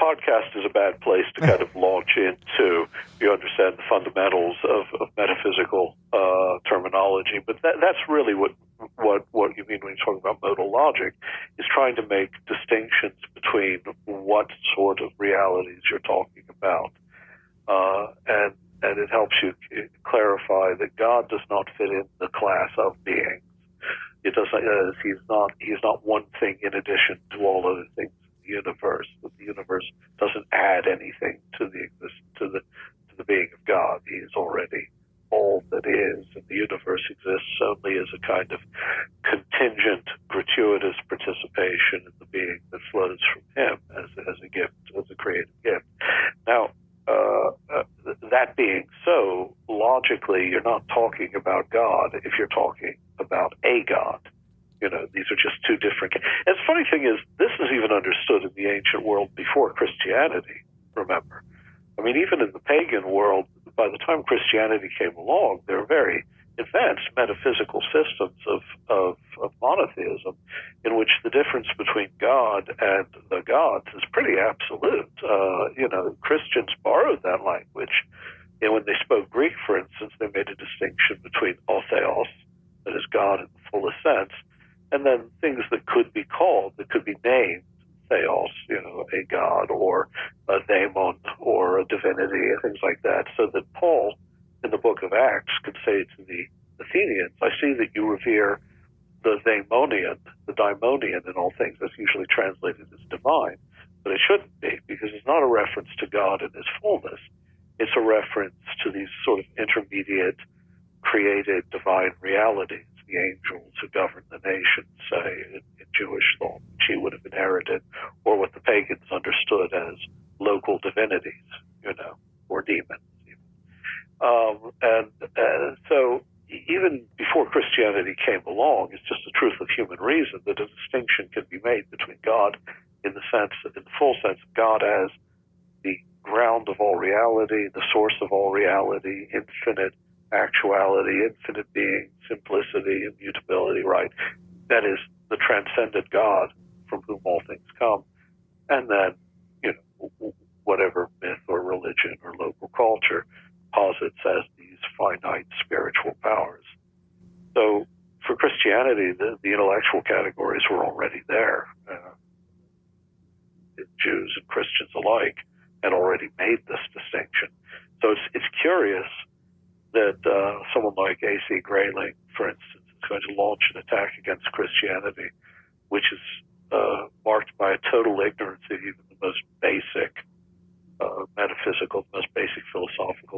podcast is a bad place to kind of launch into. You understand the fundamentals of metaphysical terminology, but that's really what you mean when you talk about modal logic, is trying to make distinctions between what sort of realities you're talking about, and it helps you clarify that God does not fit in the class of beings. It doesn't. He's not one thing in addition to all other things in the universe. That the universe doesn't add anything to the being of God. He is already all that is, and the universe exists only as a kind of contingent, gratuitous participation in the being that flows from him as a gift, as a creative gift. Now, that being so, logically, you're not talking about God if you're talking about a God. These are just two different. And the funny thing is, this is even understood in the ancient world before Christianity, remember. I mean, even in the pagan world, by the time Christianity came along, there were very advanced metaphysical systems of monotheism in which the difference between God and the gods is pretty absolute. Christians borrowed that language. And when they spoke Greek, for instance, they made a distinction between Theos, that is God in the fullest sense, and then things that could be called, that could be named Theos, a god, or a daemon, or a divinity, and things like that, so that Paul, in the book of Acts, could say to the Athenians, I see that you revere the daemonian in all things. That's usually translated as divine, but it shouldn't be, because it's not a reference to God in his fullness. It's a reference to these sort of intermediate, created divine realities, the angels who govern the nations, say, in Jewish thought, which he would have inherited, or what the pagans understood as local divinities, or demons. So even before Christianity came along, it's just the truth of human reason that a distinction can be made between God in the full sense of God as the ground of all reality, the source of all reality, infinite actuality, infinite being, simplicity, immutability, right? That is the transcendent God from whom all things come. And then, whatever myth or religion or local culture posits as these finite spiritual powers. So for Christianity, the intellectual categories were already there. Jews and Christians alike had already made this distinction. So it's curious that someone like A.C. Grayling, for instance, is going to launch an attack against Christianity, which is marked by a total ignorance of even the most basic metaphysical, most basic philosophical